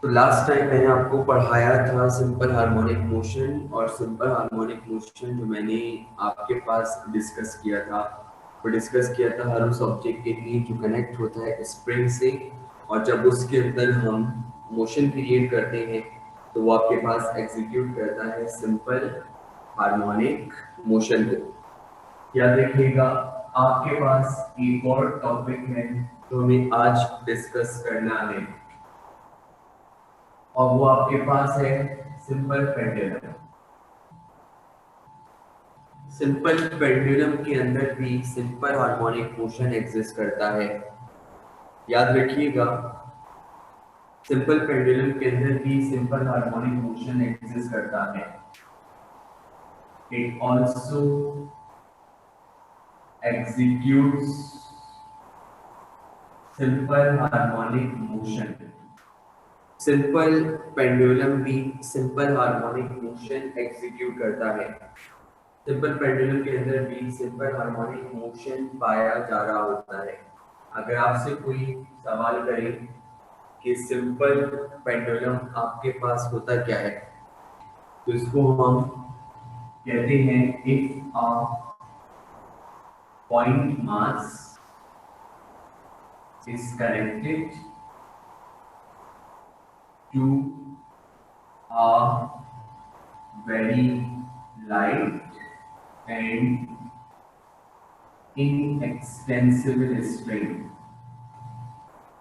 तो last time मैंने आपको पढ़ाया था सिंपल हार्मोनिक मोशन, और सिंपल हार्मोनिक मोशन जो मैंने आपके पास डिस्कस किया था वो डिस्कस किया था हर उस ऑब्जेक्ट के लिए जो कनेक्ट होता है स्प्रिंग से, और जब उसके अंदर हम मोशन क्रिएट करते हैं तो वो आपके पास एग्जीक्यूट करता है सिंपल हार्मोनिक मोशन को। याद रखिएगा, आपके पास एक और टॉपिक है जो हमें आज डिस्कस करना है, और वो आपके पास है सिंपल पेंडुलम। सिंपल पेंडुलम के अंदर भी सिंपल हार्मोनिक मोशन एग्जिस्ट करता है। याद रखिएगा, सिंपल पेंडुलम के अंदर भी सिंपल हार्मोनिक मोशन एग्जिस्ट करता है। It also executes simple harmonic motion. Simple pendulum भी सिंपल हार्मोनिक मोशन एग्जीक्यूट करता है। सिंपल पेंडुलम के अंदर भी सिंपल हार्मोनिक मोशन पाया जा रहा होता है। अगर आपसे कोई सवाल करे कि सिंपल पेंडुलम आपके पास होता क्या है, तो इसको हम कहते हैं if a point mass is connected to a very light and inextensible string.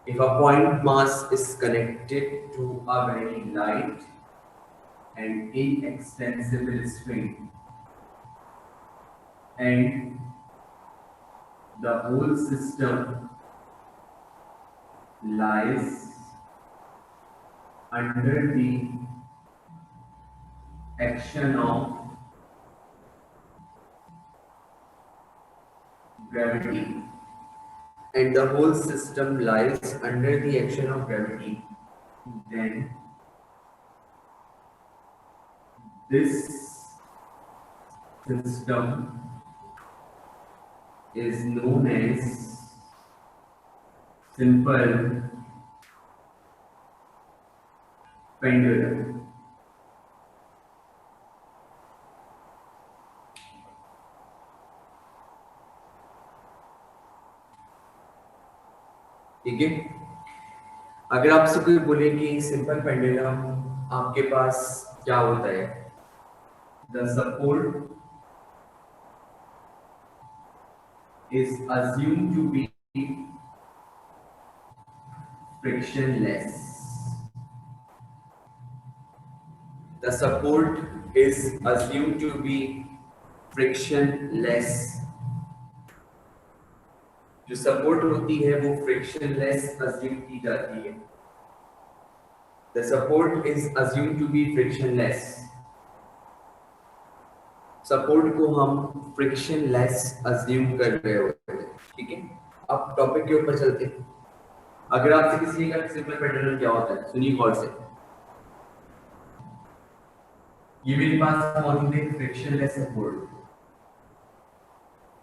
If a point mass is connected to a very light and inextensible string, and the whole system lies under the action of gravity, and the whole system lies under the action of gravity, then this system is known as simple pendulum. ठीक है, अगर आपसे कोई बोले कि simple pendulum आपके पास क्या होता है, the support is assumed to be frictionless. The support is assumed to be frictionless. जो सपोर्ट होती है वो फ्रिक्शनलेस अज्यूम की जाती है। The support is assumed to be frictionless. Support को हम फ्रिक्शनलेस अज्यूम कर रहे होते हैं। ठीक है, अब टॉपिक के ऊपर चलते हैं। अगर आपसे किसी का सिंपल पेंडुलम क्या होता है, सुनिए गौर से। ये मेरे पास मौजूद है फ्रिक्शनलेस सपोर्ट,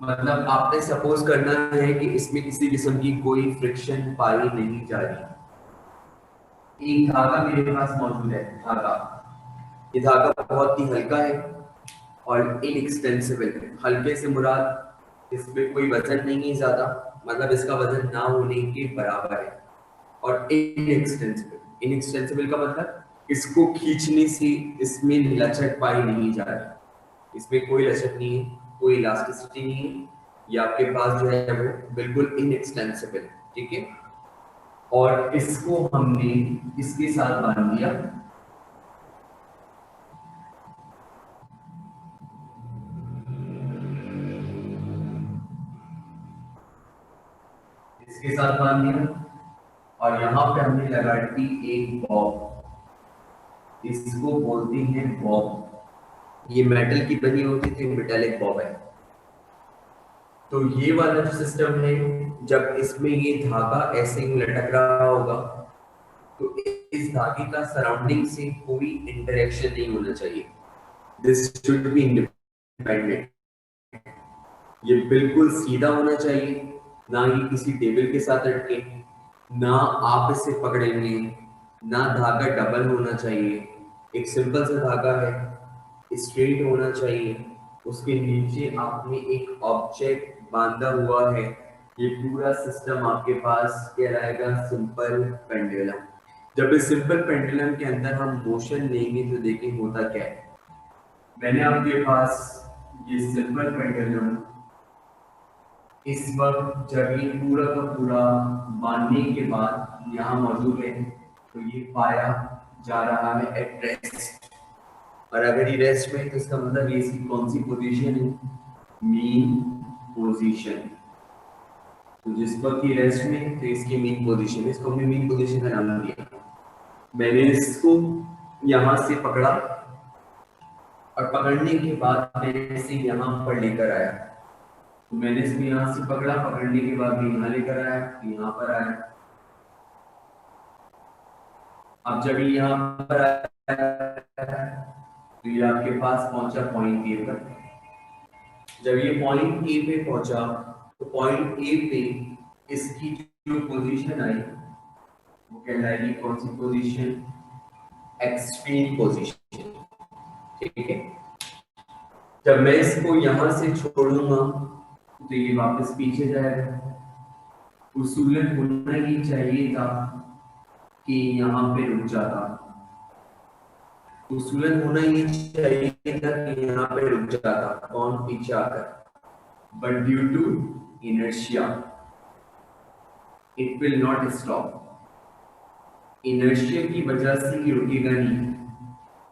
मतलब आपने सपोज करना है कि इसमें किसी किस्म की कोई फ्रिक्शन पाई नहीं जा रही। एक धागा मेरे पास मौजूद है, धागा, ये धागा बहुत ही हल्का है और इनएक्सटेंसिबल है। हल्के से मुराद इसमें कोई वजन नहीं है ज्यादा, मतलब इसका वजन ना होने के बराबर है। और इनएक्सटेंसिबल, इनएक्सटेंसिबल का मतलब इसको खींचने से इसमें लचक पाई नहीं जा रही, इसमें कोई लचक नहीं है, कोई इलास्टिसिटी नहीं है, ये आपके पास जो है वो बिल्कुल इनएक्सटेंसिबल है। ठीक है, और इसको हमने इसके साथ बांध दिया, इसके साथ बांध दिया, और यहाँ पे हमने लगा दी एक बॉब, इसको बोलते हैं बॉब। ये मेटल की बनी होती थी, मेटालिक बॉब है। तो ये वाला जो सिस्टम है, जब इसमें ये धागा ऐसे ही लटक रहा होगा तो इस धागे का सराउंडिंग से कोई इंटरेक्शन नहीं होना चाहिए। दिस शुड बी इंडिपेंडेंट, ये बिल्कुल सीधा होना चाहिए, ना ये किसी टेबल के साथ अटके, ना आप इसे पकड़ेंगे, ना धागा डबल होना चाहिए, एक सिंपल सा धागा है, स्ट्रेट होना चाहिए, उसके नीचे आपने एक ऑब्जेक्ट बांधा हुआ है। ये पूरा सिस्टम आपके पास कहलाएगा सिंपल पेंडुलम। जब इस सिंपल पेंडुलम के अंदर हम मोशन लेंगे तो देखिए होता क्या है। मैंने आपके पास ये सिंपल पेंडुलम इस वक्त जब ये पूरा का पूरा बांधने के बाद यहाँ मौजूद है तो ये पाया जा रहा है एट रेस्ट। और अगर ये रेस्ट में तो इसका मतलब ये इसकी कौन सी पोजीशन है, मीन पोजीशन। तो जिस वक्त ये रेस्ट में तो इसकी मीन पोजीशन, इसको हमने मीन पोजीशन का नाम दिया। मैंने इसको यहाँ से पकड़ा और पकड़ने के बाद मैंने इसे यहाँ पर लेकर आया। तो मैंने इसको यहाँ से पकड़ा, पकड़ने के बाद मैं यहाँ लेकर आया, यहाँ पर आया। अब जब ये यहाँ पर आया तो ये आपके पास पहुंचा पॉइंट ए पर। जब ये पॉइंट ए पे पहुंचा तो पॉइंट ए पे इसकी जो पोजीशन आई वो कहलाएगी कौन सी पोजीशन, एक्सट्रीम पोजीशन। ठीक है। जब मैं इसको यहां से छोड़ूंगा तो ये वापस पीछे जाएगा। उसूलन होना ही चाहिए था कि यहाँ पे रुक जाता, उसूलन होना ही चाहिए था कि यहाँ पे रुक जाता, कौन पीछे आकर, but due to inertia it will not stop. Inertia की वजह से ये रुकेगा नहीं,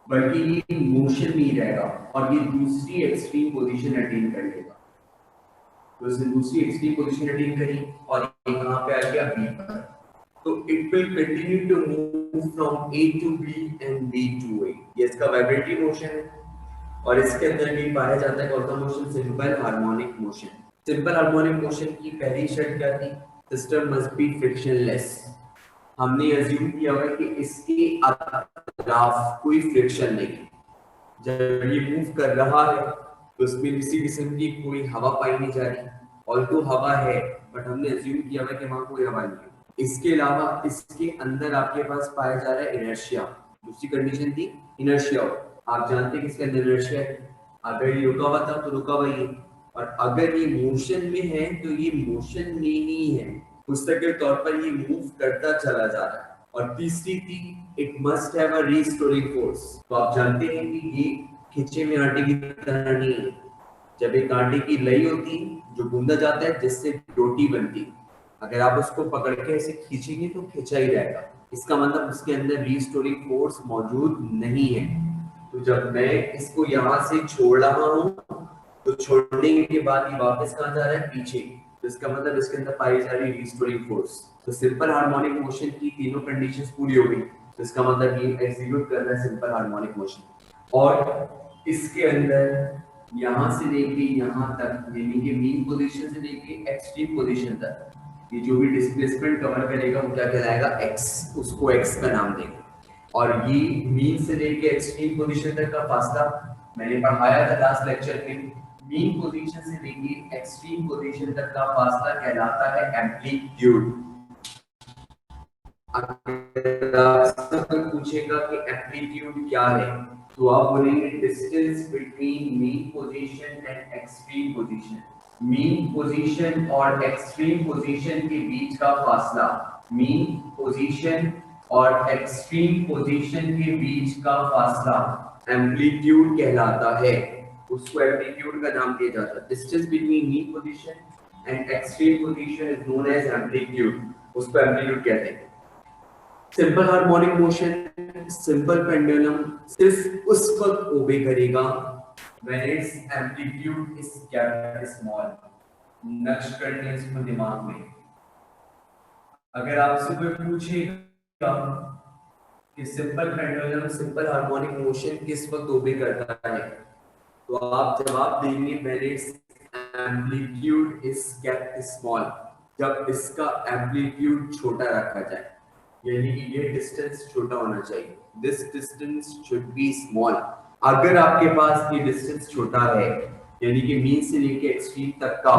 बल्कि ये मोशन में ही रहेगा और ये दूसरी एक्सट्रीम पोजीशन अटेन कर लेगा। तो इसने दूसरी एक्सट्रीम पोजीशन अटेन करी और ये कहां पे आ गया, बी पर। तो it will continue to move from A to B and B to A. ये इसका वाइब्रेटरी मोशन है और इसके अंदर भी पाया जाता है कौन सा motion, simple harmonic motion. Simple harmonic motion की पहली शर्त क्या थी, सिस्टम मस्ट बी फ्रिक्शनलेस। हमने अज्यूम किया हुआ कि इसके अलावा कोई फ्रिक्शन नहीं। जब ये मूव कर रहा है तो उसमें किसी किस्म की कोई हवा पाई नहीं जा रही, ऑल्दो हवा है बट हमने अज्यूम किया हुआ कि वहां कोई हवा नहीं है। इसके अलावा इसके अंदर आपके पास पाया जा रहा है इनर्शिया। दूसरी कंडीशन थी इनर्शिया। आप जानते हैं किसके अंदर इनर्शिया है, अगर ये रुका हुआ था तो रुका हुआ ही, और अगर ये मोशन में है तो ये मोशन में ही है, मुस्तकिल तौर पर ये मूव करता चला जा रहा है। और तीसरी थी it must have a restoring force. तो आप जानते हैं कि ये खिंचे में आटे की तरह नहीं है। जब एक आटे की लई होती जो गूंदा जाता है जिससे रोटी बनती, अगर आप उसको पकड़ के ऐसे खींचेंगे तो खिंचा ही रहेगा, इसका मतलब उसके अंदर रीस्टोरिंग फोर्स मौजूद नहीं है। तो जब मैं इसको यहाँ से छोड़ रहा हूँ तो छोड़ने के बाद ये वापस कहाँ जा रहा है, पीछे। तो इसका मतलब इसके अंदर पाई जा रही रिस्टोरिंग फोर्स। तो सिंपल हार्मोनिक मोशन की तीनों कंडीशंस पूरी हो गई, तो इसका मतलब ये एग्जीक्यूट कर रहा है सिंपल हार्मोनिक मोशन। और इसके अंदर यहाँ से लेके यहाँ तक, यानी कि मीन पोजीशन से लेके एक्सट्रीम पोजीशन तक, ये जो भी डिस्प्लेसमेंट कवर करेगा वो क्या कहलाएगा, एक्स, उसको एक्स का नाम देंगे। और ये मीन से लेके एक्सट्रीम पोजीशन तक का फासला मैंने पढ़ाया था लास्ट लेक्चर में। मीन पोजीशन से लेके एक्सट्रीम पोजीशन तक का फासला कहलाता है एम्पलीट्यूड। अगर आपसे पूछेगा कि एम्पलीट्यूड क्या है तो आप बोलेंगे distance between mean position and extreme position. Mean position और एक्सट्रीम पोजीशन के बीच का फासला, मीन पोजीशन और एक्सट्रीम पोजीशन के बीच का फासला एम्पलीट्यूड कहलाता है। उसको एम्पलीट्यूड का नाम दिया जाता है। Distance between mean position and extreme position is known as amplitude, उसको एम्पलीट्यूड कहते हैं। Simple harmonic motion, simple pendulum सिर्फ उस वक्त ओबे करेगा when its amplitude is kept small। नक्श कर लें इसको दिमाग में। अगर आपसे कोई पूछेगा कि simple pendulum simple harmonic motion किस वक्त ओबे करता है तो आप जवाब देंगे when its amplitude is kept small, जब इसका एम्पलीट्यूड छोटा रखा जाए, यानी कि ये डिस्टेंस छोटा होना चाहिए। This distance should be small. अगर आपके पास ये डिस्टेंस छोटा है, यानी कि मीन से लेके एक्सट्रीम तक का,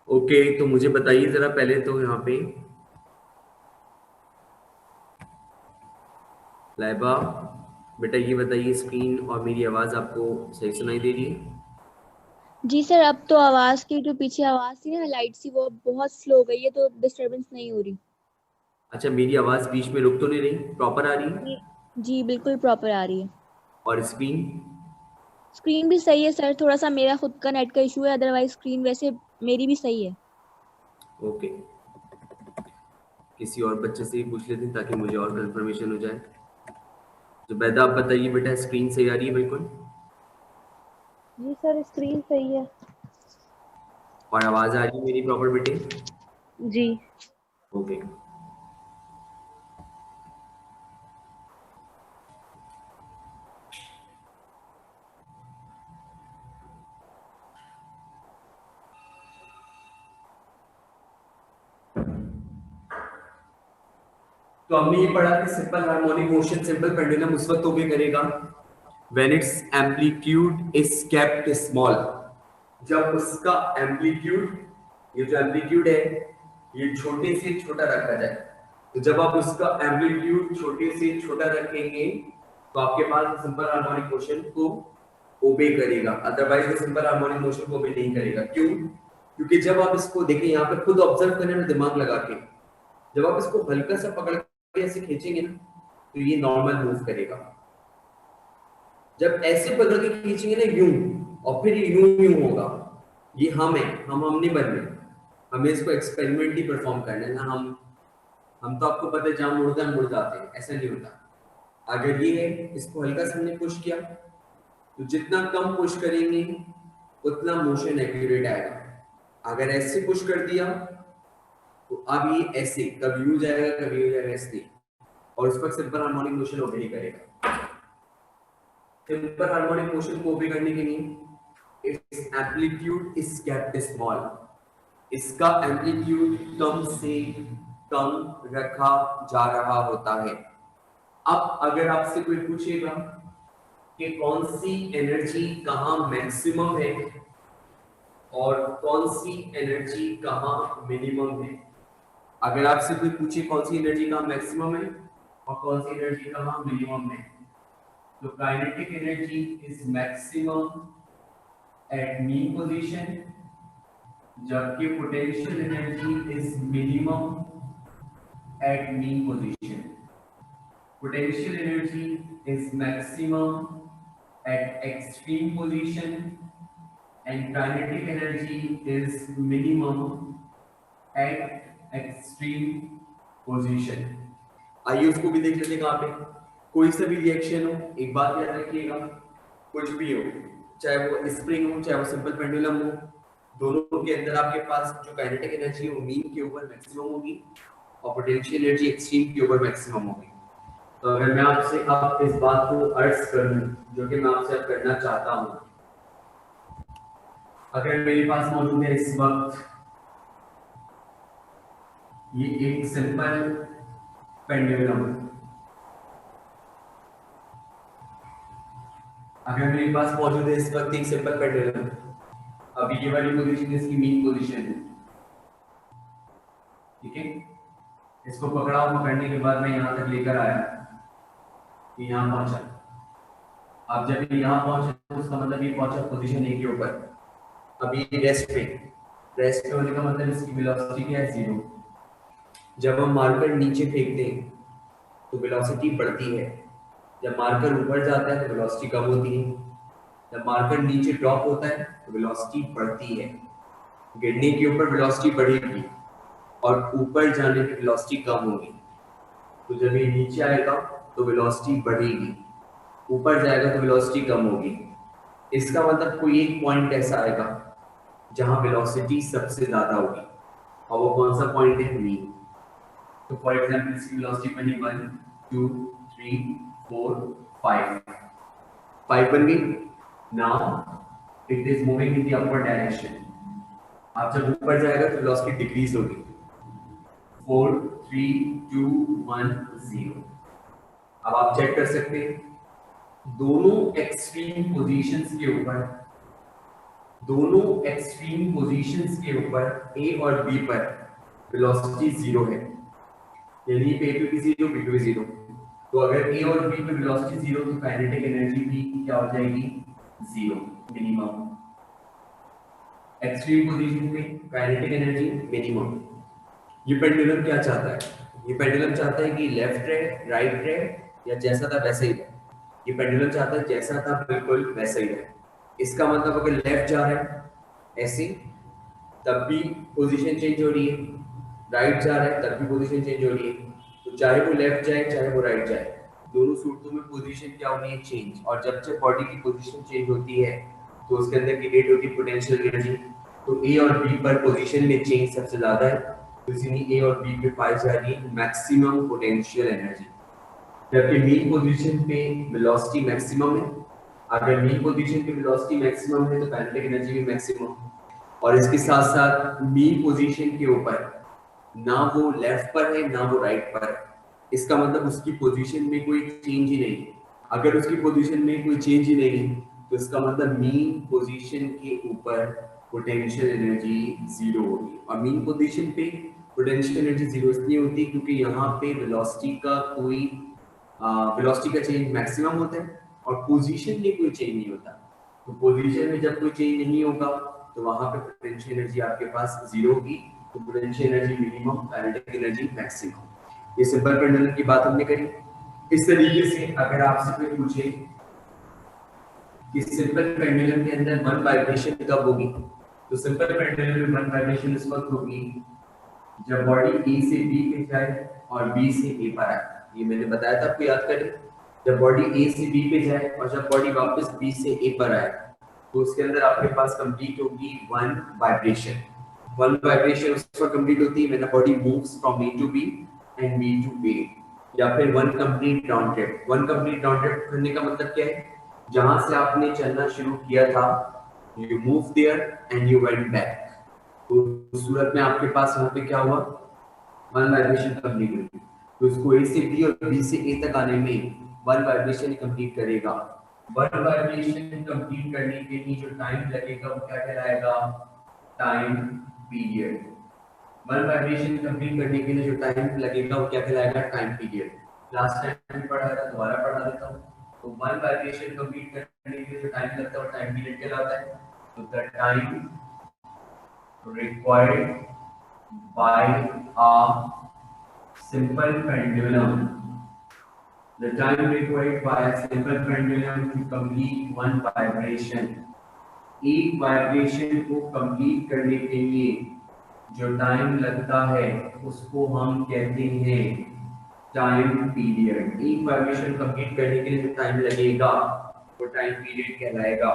ओके, तो मुझे बताइए जरा पहले तो यहाँ पे लाइबा, बेटा ये बताइए स्क्रीन और मेरी आवाज आपको सही सुनाई दे रही है? जी सर, अब तो आवाज की जो पीछे आवाज थी ना लाइट सी, वो बहुत स्लो हो गई है, तो डिस्टरबेंस नहीं हो रही। अच्छा, मेरी आवाज बीच में रुक तो नहीं रही, प्रॉपर आ रही है? जी। जी बिल्कुल प्रॉपर आ रही है। और स्क्रीन? स्क्रीन भी सही है सर, थोड़ा सा मेरा खुद का नेट का इशू है, अदरवाइज स्क्रीन वैसे मेरी भी सही है। ओके, किसी और बच्चे से ही पूछ लेते हैं ताकि मुझे और कंफर्मेशन हो जाए। जुबैदा आप बताइए बेटा, स्क्रीन सही आ रही है बिल्कुल? जी सर, स्क्रीन सही है। और आवाज आ रही है मेरी प्रॉपर बेटे? जी। ओके। तो हमने ये पढ़ा कि simple harmonic motion, simple pendulum उस वक्त ओबे करेगा when its amplitude is kept small, जब उसका एम्पलीट्यूड, ये जो एम्पलीट्यूड है ये छोटे से छोटा रखा जाए। तो जब आप उसका एम्पलीट्यूड छोटे से छोटा रखेंगे तो आपके पास सिंपल हार्मोनिक मोशन को ओबे करेगा, अदरवाइज वो सिंपल हार्मोनिक मोशन को ओबे नहीं करेगा। क्यों? क्योंकि जब आप इसको देखें, यहाँ पे खुद ऑब्जर्व करें ना दिमाग लगा के, जब आप इसको हल्का सा पकड़ के ऐसे खींचेंगे ना तो ये नॉर्मल मूव करेगा। जब ऐसे पकड़ के खींचेंगे ना यूं, और फिर यूं यूं होगा, ये हम है, हम नहीं बन रहे, हमें इसको एक्सपेरिमेंट ही परफॉर्म करना है ना। हम तो आपको पता है जहां मुड़ता है मुड़ जाते हैं, ऐसा नहीं होता। अगर ये है, इसको हल्का सा हमने पुश किया तो जितना कम पुश करेंगे उतना मोशन एक्यूरेट आएगा। अगर ऐसे पुश कर दिया तो अब ये ऐसे कभी यूं जाएगा कभी यूं जाएगा, ऐसे, और उस पर सिंपल हार्मोनिक मोशन ओबे नहीं करेगा। सिंपल हार्मोनिक मोशन को ओबे करने के लिए it's amplitude is kept small, इसका एम्पलीट्यूड कम से कम रखा जा रहा होता है। अब अगर आपसे कोई पूछेगा कि कौन सी एनर्जी कहाँ मैक्सिमम है और कौन सी एनर्जी कहाँ मिनिमम है, अगर आपसे कोई पूछे कौन सी एनर्जी कहाँ मैक्सिमम है और कौन सी एनर्जी कहाँ मिनिमम है, तो kinetic energy is maximum at mean position, जबकि potential energy is minimum at mean position. Potential energy is maximum at extreme position and kinetic energy is minimum at extreme position। आइए उसको भी देख लेते हैं। कहाँ पे कोई सा भी रिएक्शन हो, एक बात याद रखिएगा, कुछ भी हो, चाहे वो स्प्रिंग हो चाहे वो सिंपल पेंडुलम हो, दोनों के अंदर आपके पास जो काइनेटिक एनर्जी है वो मीन के ऊपर मैक्सिमम होगी और पोटेंशियल एनर्जी एक्सट्रीम के ऊपर मैक्सिमम होगी। तो अगर मैं आपसे अब इस बात को अर्ज करूं जो कि मैं आपसे अब करना चाहता हूं, अगर मेरे पास मौजूद है इस वक्त ये एक सिंपल पेंडुलम, अगर मेरे पास मौजूद है इस वक्त एक सिंपल पेंडुलम, अभी ये वाली पोजीशन इसकी मीन पोजीशन है, ठीक है। इसको पकड़ा, पकड़ने के बाद मैं यहां तक लेकर आया, ये यहां पहुंचा। अब जब ये यहां पहुंचा तो उसका मतलब ये पहुंचा पोजीशन ए के ऊपर। अभी रेस्ट पे होने का मतलब इसकी वेलोसिटी क्या है, 0। जब हम मार्कर नीचे फेंकते हैं तो वेलोसिटी बढ़ती है, जब मार्कर ऊपर जाता है तो वेलोसिटी कम होती है, जब मार्कर नीचे ड्रॉप होता है तो वेलोसिटी बढ़ती है। गिरने के ऊपर वेलोसिटी बढ़ेगी और ऊपर जाने पे वेलोसिटी कम होगी। तो जब ये नीचे आएगा तो वेलोसिटी बढ़ेगी, ऊपर जाएगा तो वेलोसिटी कम होगी। इसका मतलब कोई एक पॉइंट ऐसा आएगा जहां वेलोसिटी सबसे ज्यादा होगी, और वो कौन सा पॉइंट है, मीन। तो फॉर एग्जांपल इसकी वेलोसिटी बनी 1 2 3 4 5 बन गई। Now it is moving in the upward direction. अब जब ऊपर जाएगा तो वेलोसिटी डिक्रीज होगी, 4 3 2 1 0। अब आप चेक कर सकते हैं दोनों एक्सट्रीम पोजीशंस के ऊपर दोनों एक्सट्रीम पोजीशंस के ऊपर ए और बी पर वेलोसिटी जीरो है, यानी पे to be zero, B to be zero. तो अगर ए और बी पे वेलोसिटी जीरो तो काइनेटिक एनर्जी भी क्या हो जाएगी, जीरो मिनिमम। एक्सट्रीम पोजीशन पे काइनेटिक एनर्जी मिनिमम। ये पेंडुलम क्या चाहता है, ये पेंडुलम चाहता है कि लेफ्ट रहे, राइट रहे, या जैसा था वैसे ही रहे। ये पेंडुलम चाहता है जैसा था बिल्कुल वैसा ही रहे। इसका मतलब अगर लेफ्ट जा रहा है ऐसे, तब भी पोजीशन चेंज हो रही है, राइट जा रहा है तब भी पोजीशन चेंज हो रही है। तो चाहे वो लेफ्ट जाए चाहे वो राइट जाए, दोनों सूरतों में पोजीशन क्या होनी है, चेंज। और जब बॉडी की पोजीशन चेंज होती है तो उसके अंदर क्रिएट होती है पोटेंशियल एनर्जी। तो ए और बी पर पोजीशन में चेंज सबसे ज्यादा है, तो इसीलिए ए और बी पे पाई जा रही है मैक्सिमम पोटेंशियल एनर्जी। जबकि मीन पोजीशन पे वेलोसिटी मैक्सिमम है। अगर मीन पोजीशन पे वेलोसिटी मैक्सिमम है तो काइनेटिक एनर्जी भी मैक्सिमम। और इसके साथ साथ मीन पोजीशन के ऊपर ना वो लेफ्ट पर है ना वो राइट पर है, इसका मतलब उसकी पोजीशन में कोई चेंज ही नहीं है। अगर उसकी पोजीशन में कोई चेंज ही नहीं है तो इसका मतलब मीन पोजीशन के ऊपर पोटेंशियल एनर्जी जीरो होगी। और मीन पोजीशन पे पोटेंशियल एनर्जी जीरो इसलिए होती है क्योंकि यहाँ पे वेलोसिटी का चेंज मैक्सिमम होता है और पोजीशन में कोई चेंज नहीं होता। तो पोजीशन में जब कोई चेंज नहीं होगा तो वहां पे पोटेंशियल एनर्जी आपके पास जीरो होगी। तो potential energy minimum, kinetic energy maximum. ये सिंपल पेंडुलम की बात हमने करी। इस तरीके से अगर आपसे कोई पूछे कि सिंपल पेंडुलम के अंदर वन वाइब्रेशन कब होगी, तो सिंपल पेंडुलम में वन वाइब्रेशन इस वक्त होगी जब बॉडी ए से बी पे जाए और बी से ए पर आए। ये मैंने बताया था आपको, याद करें। जब बॉडी ए से बी पे जाए और जब बॉडी वापस बी से ए पर आए तो उसके अंदर आपके पास कंप्लीट होगी वन वाइब्रेशन। वन वाइब्रेशन उस वक्त कंप्लीट होती है when body moves from A to B and B to A, या फिर one complete round trip. One complete round trip करने का मतलब क्या है, जहां से आपने चलना शुरू किया था, you move there and you went back. तो उस सूरत में आपके पास यहाँ पे क्या हुआ, वन वाइब्रेशन कंप्लीट हुई। तो इसको ए से बी और बी से ए तक आने में वन वाइब्रेशन कंप्लीट करेगा। वन वाइब्रेशन कंप्लीट करने के लिए जो टाइम लगेगा वो क्या कहलाएगा, time period. One vibration complete करने के लिए जो टाइम लगेगा वो क्या कहलाएगा, टाइम पीरियड। लास्ट टाइम पढ़ा था, दोबारा पढ़ा देता हूँ। तो वन वाइब्रेशन कंप्लीट करने के लिए जो टाइम लगता है वो टाइम पीरियड कहलाता है। तो the time required by a simple pendulum, the time required by a simple pendulum to complete one vibration, एक वाइब्रेशन को कंप्लीट करने के लिए जो टाइम लगता है उसको हम कहते हैं टाइम पीरियड। एक वाइब्रेशन कंप्लीट करने के लिए जो टाइम लगेगा वो टाइम पीरियड कहलाएगा,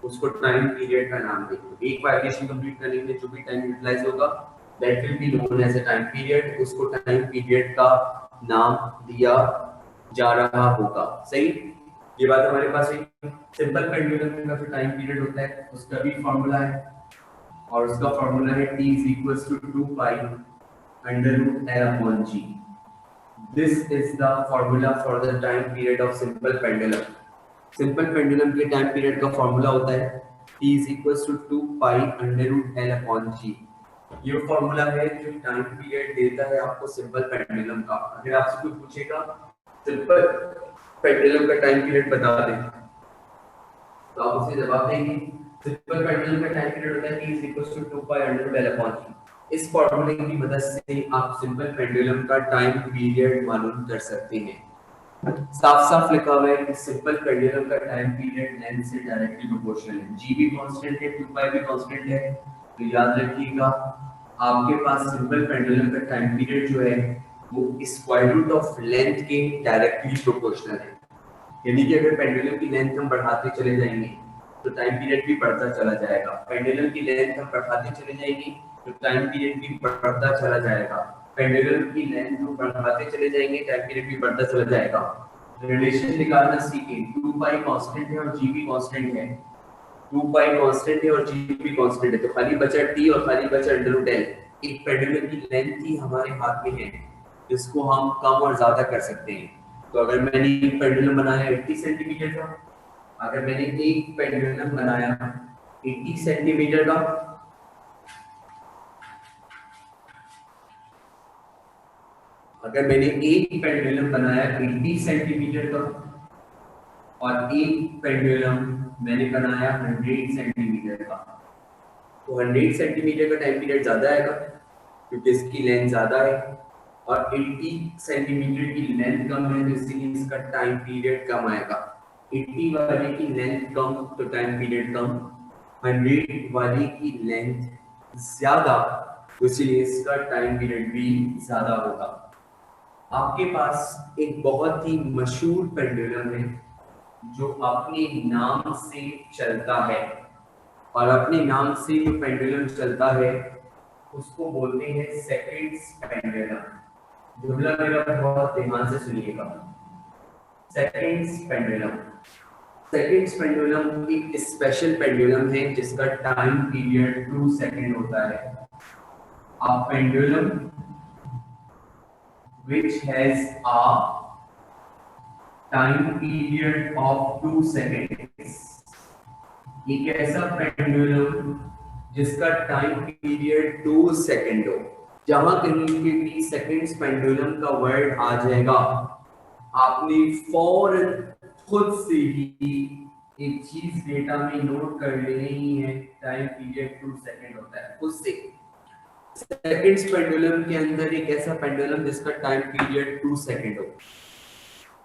उसको टाइम पीरियड का नाम देंगे। एक वाइब्रेशन कंप्लीट करने के लिए जो भी टाइम यूटिलाइज होगा that will be known as a time period, उसको टाइम पीरियड का नाम दिया जा रहा होगा। सही, ये बात हमारे पास है। सिंपल पेंडुलम का जो टाइम पीरियड होता है उसका भी फार्मूला है और उसका फार्मूला है t = 2 pi √L/g। This is the formula for the time period of simple pendulum. Simple pendulum के टाइम पीरियड का फार्मूला होता है t = 2 pi √L/g। ये फार्मूला है जो टाइम पीरियड देता है आपको सिंपल पेंडुलम का। अगर आपसे कोई पूछेगा सिंपल पेंडुलम का टाइम पीरियड बता दें तो आप उसे जवाब देंगे सिंपल पेंडुलम का टाइम पीरियड होता है t = 2 pi √L/g। इस फार्मूले की मदद से आप सिंपल पेंडुलम का टाइम पीरियड मालूम कर सकते हैं। साफ साफ लिखा हुआ है कि सिंपल पेंडुलम का टाइम पीरियड लेंथ से डायरेक्टली प्रोपोर्शनल है। g भी कांस्टेंट है, 2 पाई भी कांस्टेंट है। तो याद रखिएगा आपके पास सिंपल पेंडुलम का टाइम पीरियड जो है वो स्क्वायर रूट ऑफ लेंथ के डायरेक्टली प्रोपोर्शनल है। यानी कि अगर पेंडुलम की लेंथ हम बढ़ाते चले जाएंगे तो टाइम पीरियड भी बढ़ता चला जाएगा। पेंडुलम की लेंथ हम बढ़ाते चले जाएंगे तो टाइम पीरियड भी बढ़ता चला जाएगा। पेंडुलम की लेंथ हम बढ़ाते चले जाएंगे, टाइम पीरियड भी बढ़ता चला जाएगा। रिलेशन निकालना सीखें। 2 पाई कांस्टेंट है और g भी कांस्टेंट है। 2 पाई कांस्टेंट है और g भी कांस्टेंट है, तो खाली बचा t और खाली बचा √L। एक पेंडुलम की लेंथ ही हमारे हाथ में है जिसको हम कम और ज्यादा कर सकते हैं। तो अगर मैंने एक पेंडुलम बनाया 80 सेंटीमीटर का, अगर मैंने एक पेंडुलम बनाया 80 सेंटीमीटर का, अगर मैंने एक पेंडुलम बनाया 80 सेंटीमीटर का और एक पेंडुलम मैंने बनाया 100 सेंटीमीटर का, तो 100 सेंटीमीटर का टाइम पीरियड ज्यादा आएगा क्योंकि इसकी लेंथ ज्यादा है, और 80 सेंटीमीटर की लेंथ कम है तो इसलिए इसका टाइम पीरियड कम आएगा। 80 वाले की लेंथ कम तो टाइम पीरियड कम, 100 वाली की लेंथ ज्यादा तो इसलिए इसका टाइम पीरियड भी ज्यादा होगा। आपके पास एक बहुत ही मशहूर पेंडुलम है जो अपने नाम से चलता है, और अपने नाम से जो पेंडुलम चलता है उसको बोलते हैं सेकंड्स पेंडुलम। जुमला मेरा बहुत ध्यान से सुनिएगा। सेकंड्स पेंडुलम, सेकंड्स पेंडुलम एक स्पेशल पेंडुलम है जिसका टाइम पीरियड 2 सेकंड होता है। A pendulum which has a time period of 2 seconds, एक ऐसा पेंडुलम जिसका टाइम पीरियड 2 सेकंड हो। जहां कहीं पे भी सेकंड्स पेंडुलम का वर्ड आ जाएगा, आपने फौरन खुद से ही एक चीज डेटा में नोट कर लेनी है, टाइम पीरियड 2 सेकंड होता है। खुद से सेकंड्स पेंडुलम के अंदर एक ऐसा पेंडुलम जिसका टाइम पीरियड 2 सेकंड हो।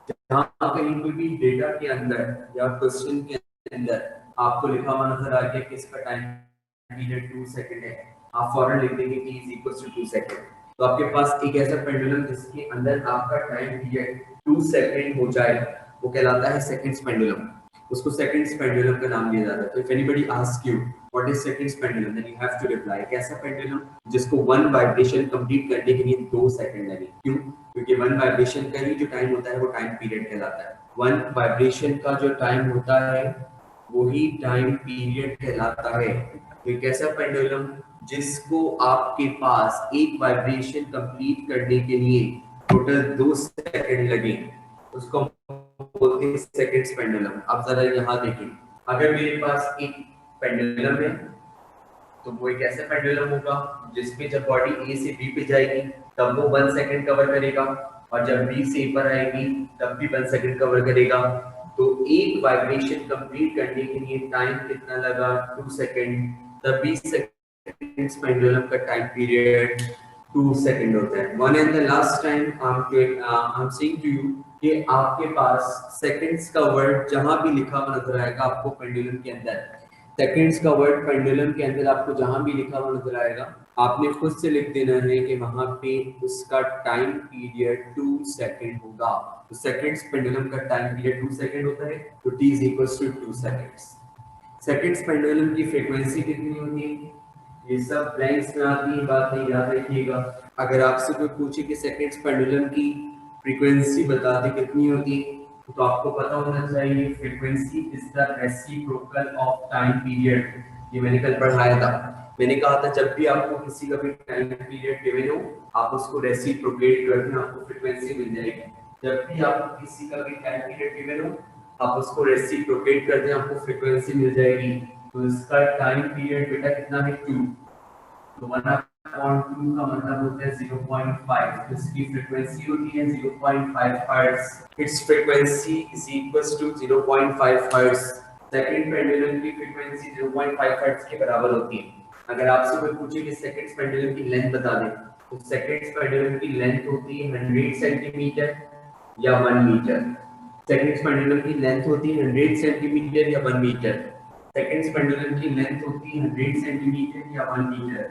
जहां कहीं पे भी डेटा के अंदर या क्वेश्चन के अंदर आपको लिखा हुआ नजर आ गया कि इसका टाइम पीरियड 2 सेकंड है, आप फौरन लिख देंगे कि इज इक्वल टू 2 सेकंड। तो आपके पास एक ऐसा पेंडुलम जिसके अंदर आपका टाइम पीरियड 2 सेकंड हो जाए वो कहलाता है सेकंड्स पेंडुलम। उसको सेकंड्स पेंडुलम का नाम दिया जाता है। तो if anybody ask you what is seconds pendulum then you have to reply कैसा पेंडुलम जिसको वन वाइब्रेशन कंप्लीट करने के लिए 2 सेकंड लगे। क्यों? क्योंकि वन वाइब्रेशन का ही जो टाइम होता है वो टाइम पीरियड कहलाता है। वन वाइब्रेशन का जो टाइम होता है वही टाइम पीरियड कहलाता है। तो एक ऐसा पेंडुलम जिसको आपके पास एक वाइब्रेशन कंप्लीट करने के लिए टोटल 2 सेकंड लगे उसको बोलते हैं सेकंड्स पेंडुलम। अब जरा यहाँ देखिए, अगर मेरे पास एक पेंडुलम है तो वो एक ऐसा पेंडुलम होगा जिसमें जब बॉडी ए से बी पे जाएगी तब वो 1 सेकंड कवर करेगा, और जब बी से ए पर आएगी तब भी 1 सेकंड कवर करेगा। तो एक वाइब्रेशन कंप्लीट करने के लिए टाइम कितना लगा? 2 सेकंड। तब 20 सेकंड्स पेंडुलम का टाइम पीरियड 2 सेकंड होता है। One and the last time I am saying to you कि आपके पास सेकंड्स का वर्ड जहां भी लिखा हुआ नजर आएगा आपको पेंडुलम के अंदर, सेकंड्स का वर्ड पेंडुलम के अंदर आपको जहां भी लिखा हुआ नजर आएगा आपने खुद से लिख देना है कि वहां पे उसका टाइम पीरियड 2 सेकंड होगा। तो सेकंड्स पेंडुलम का टाइम पीरियड 2 सेकंड होता है तो t is equals to 2 seconds. Seconds pendulum की फ्रीक्वेंसी कितनी होती है? ये सब ब्लैंक्स में आती है, बात नहीं याद रखिएगा। अगर आपसे कोई पूछे कि सेकंड्स पेंडुलम की फ्रीक्वेंसी बता दे कितनी होती है तो आपको पता होना चाहिए frequency is the reciprocal of time period. ये मैंने कल पढ़ाया था। मैंने कहा था जब भी आपको किसी का भी टाइम पीरियड गिवन हो आप उसको रेसिप्रोकेट कर दें, आपको फ्रीक्वेंसी मिल जाएगी। जब भी आपको किसी का भी टाइम पीरियड गिवन हो आप उसको रेसिप्रोकेट कर दें, आपको फ्रीक्वेंसी मिल जाएगी। तो इसका टाइम पीरियड बेटा कितना है? 2। तो 1/2 का मतलब होता है 0.5, तो इसकी फ्रीक्वेंसी होती है 0.5 hertz. It's frequency is equals to 0.5 hertz. Second pendulum की फ्रीक्वेंसी 0.5 हर्ट्ज के बराबर होती है। अगर आपसे कोई पूछे कि सेकंड्स पेंडुलम की लेंथ बता दे तो सेकंड्स पेंडुलम की लेंथ होती है 100 सेंटीमीटर या 1 मीटर। सेकंड्स पेंडुलम की लेंथ होती है 100 सेंटीमीटर या 1 मीटर। सेकंड्स पेंडुलम की लेंथ होती है 100 सेंटीमीटर या 1 मीटर।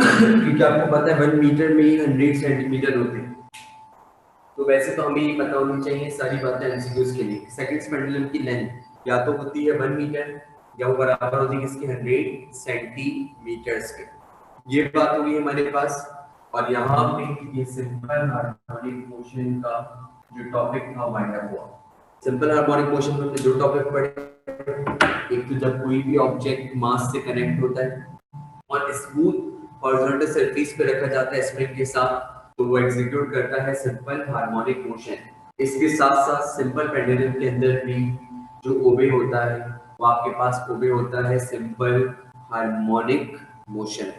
क्योंकि आपको पता है 1 मीटर में ही 100 सेंटीमीटर होते हैं। तो वैसे तो हमें ये पता होनी चाहिए सारी बातें एमसीक्यूज के लिए। सेकंड्स पेंडुलम की लेंथ या तो होती है 1 मीटर या वो बराबर होती है इसके 100 सेंटीमीटर्स के। ये बात हुई हमारे पास। और यहाँ पे ये सिंपल हार्मोनिक मोशन का जो टॉपिक था वाइंड अप हुआ। सिंपल हार्मोनिक मोशन में जो टॉपिक पढ़े, एक तो जब कोई भी ऑब्जेक्ट मास से कनेक्ट होता है और स्मूथ हॉरिजॉन्टल सरफेस पे रखा जाता है स्प्रिंग के साथ तो वो एग्जीक्यूट करता है सिंपल हार्मोनिक मोशन। इसके साथ साथ सिंपल पेंडुलम के अंदर भी जो ओबे होता है वो आपके पास ओबे होता है सिंपल हार्मोनिक मोशन।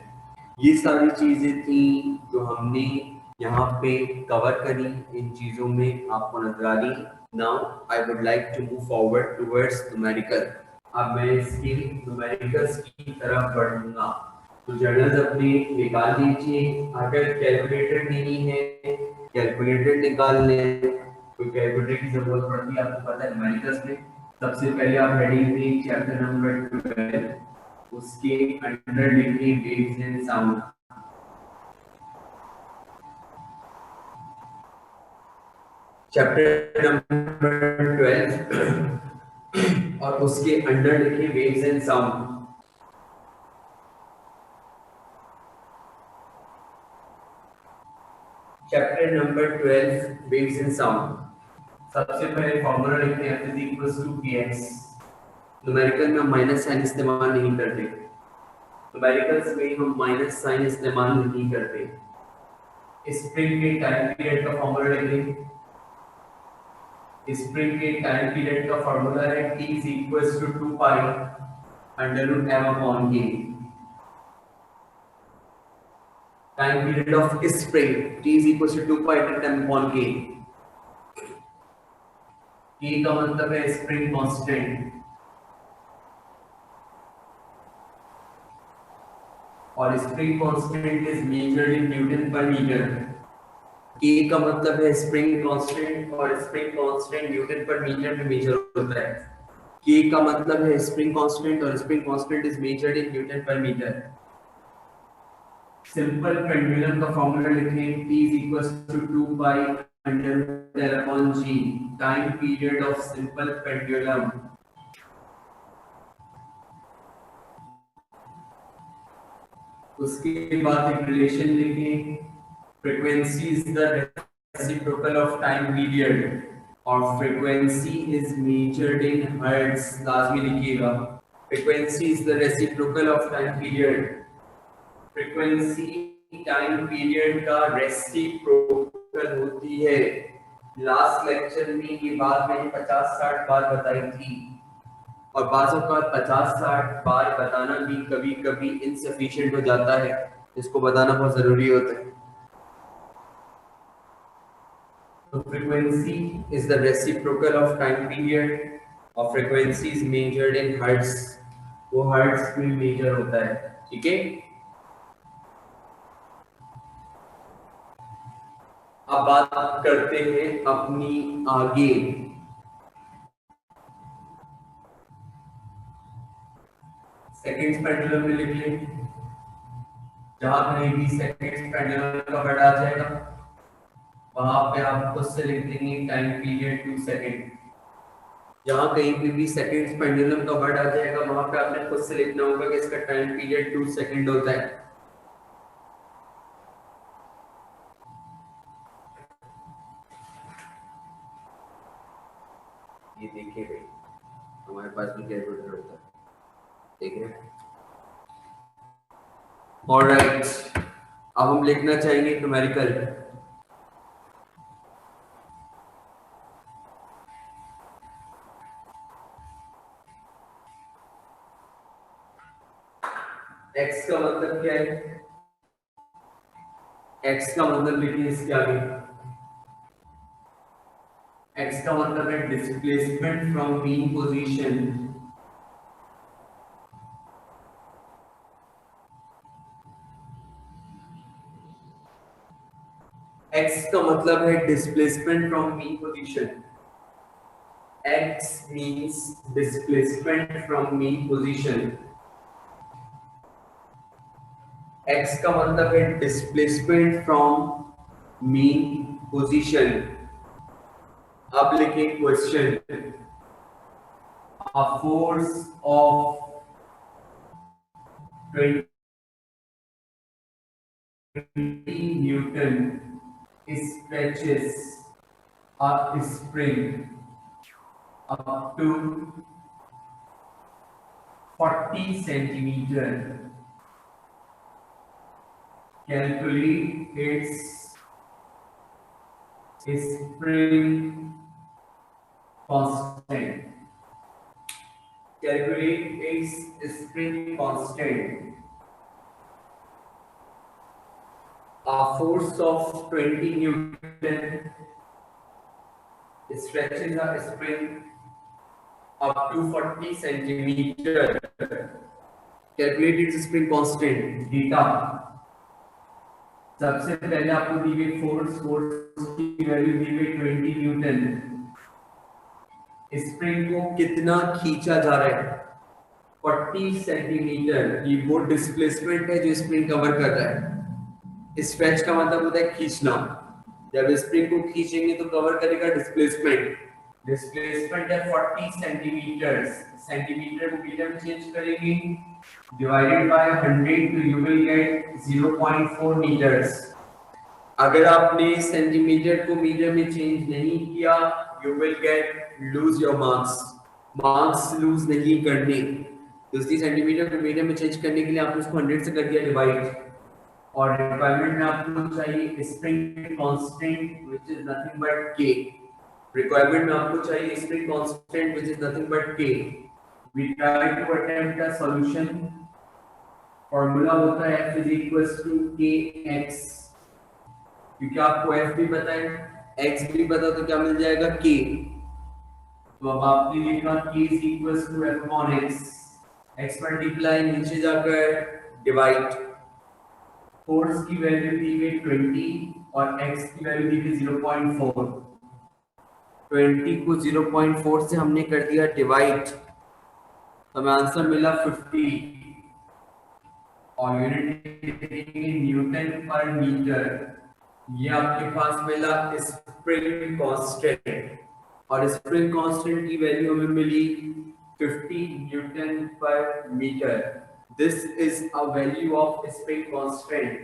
ये सारी चीजें थी जो हमने यहाँ पे कवर करी, इन चीजों में आपको नजर आ रही। Now I would like to move forward towards numerical. अब मैं इसके न्यूमेरिकल्स की तरफ बढ़ूंगा। तो जर्नल्स अपने निकाल लीजिए। अगर कैलकुलेटर नहीं है, कैलकुलेटर निकाल लें। कोई कैलकुलेटर की जरूरत पड़ती है आपको पता है न्यूमेरिकल्स में। सबसे पहले आप हेडिंग दें चैप्टर नंबर 12, उसके अंडर लिखिए waves and sound. Chapter number 12 और उसके अंडर लिखिए waves and sound. Chapter number 12 waves and sound. सबसे पहले फॉर्मूला लिखते हैं F equals to px। Numerical में हम माइनस साइन इस्तेमाल नहीं करते, न्यूमेरिकल्स में हम माइनस साइन इस्तेमाल नहीं करते। स्प्रिंग के टाइम पीरियड का फॉर्मूला लिखें। स्प्रिंग के टाइम पीरियड का फॉर्मूला है T is equals to 2 pi under root m upon k। Time period of spring T is equals to 2 pi under m upon k। k का मतलब है spring constant और spring constant is measured in newton पर metre. k का मतलब है spring constant और spring constant Newton पर मीटर में मेजर होता है। k का मतलब है स्प्रिंग कांस्टेंट और spring constant is measured in newton पर मीटर। सिंपल पेंडुलम का फॉर्मूला लिखें T is equals to 2 pi under L upon G। Time period of simple pendulum. उसके बाद एक रिलेशन लिखें frequency is the reciprocal of time period और frequency is measured in hertz. लाजमी लिखिएगा frequency is the reciprocal of time period. Frequency time period का reciprocal होती है। लास्ट लेक्चर में ये बात मैंने 50-60 बार बताई थी और बाज़ों का 50-60 बार बताना भी कभी कभी इनसफिशिएंट हो जाता है, इसको बताना बहुत जरूरी होता है। तो frequency is the reciprocal of time period और frequency is measured in hertz. वो हर्ट्ज में मेजर होता है, ठीक है। अब बात करते हैं अपनी आगे। सेकंड्स पेंडुलम में लिख लें। जहां कहीं भी सेकंड्स पेंडुलम का वर्ड आ जाएगा वहां पे आप खुद से लिख देंगे टाइम पीरियड 2 सेकंड। जहां कहीं पे भी सेकंड्स पेंडुलम का वर्ड आ जाएगा वहां पे आपने खुद से लिखना होगा कि इसका टाइम पीरियड 2 सेकंड होता है। ये देखिए भाई हमारे पास भी कैलकुलेटर होता है, देख रहे हैं। ऑलराइट, अब हम लिखना चाहेंगे न्यूमेरिकल। x का मतलब क्या है? x का मतलब लिखिए इसके आगे। x का मतलब है displacement from mean position. x का मतलब है displacement from mean position. x means displacement from mean position। x का मतलब है displacement from mean position। अब लिखें question. A force of 20 Newton stretches a spring up to 40 centimeter। Calculate its spring constant। Calculate its spring constant. A force of 20 Newton stretches a spring up to 40 centimeter. Calculate its spring constant. Data. सबसे पहले आपको दी गई force की value दी गई 20 Newton. Spring को कितना खींचा जा रहा है 40 सेंटीमीटर। ये वो डिस्प्लेसमेंट है जो स्प्रिंग कवर कर रहा है। स्ट्रेच का मतलब होता है खींचना। जब स्प्रिंग को खींचेंगे तो कवर करेगा डिस्प्लेसमेंट। डिस्प्लेसमेंट है 40 सेंटीमीटर। सेंटीमीटर को मीटर में चेंज करेंगे डिवाइडेड बाय 100 तो यू विल गेट 0.4 मीटर्स। अगर आपने सेंटीमीटर को मीटर में चेंज नहीं किया you will get lose your marks lose नहीं करने। तो इसी सेंटीमीटर को मीटर में चेंज करने के लिए आपने उसको 100 से कर दिया डिवाइड। और रिक्वायरमेंट में आपको चाहिए spring constant which is nothing but k। Requirement में आपको चाहिए spring constant which is nothing but k। We try to attempt a solution. Formula होता है f kx। क्योंकि आपको f भी पता है x भी पता तो क्या मिल जाएगा k। तो अब आपने लिखा k f/x। x मल्टीप्लाई नीचे जाकर डिवाइड। फोर्स की वैल्यू दी गई 20 और x की वैल्यू दी गई 0.4। 20 को 0.4 से हमने कर दिया डिवाइड तो हमें आंसर मिला 50 और यूनिट न्यूटन पर मीटर। ये आपके पास मिला स्प्रिंग कांस्टेंट और स्प्रिंग कांस्टेंट की वैल्यू हमें मिली 50 न्यूटन पर metre. This is a value of spring constant.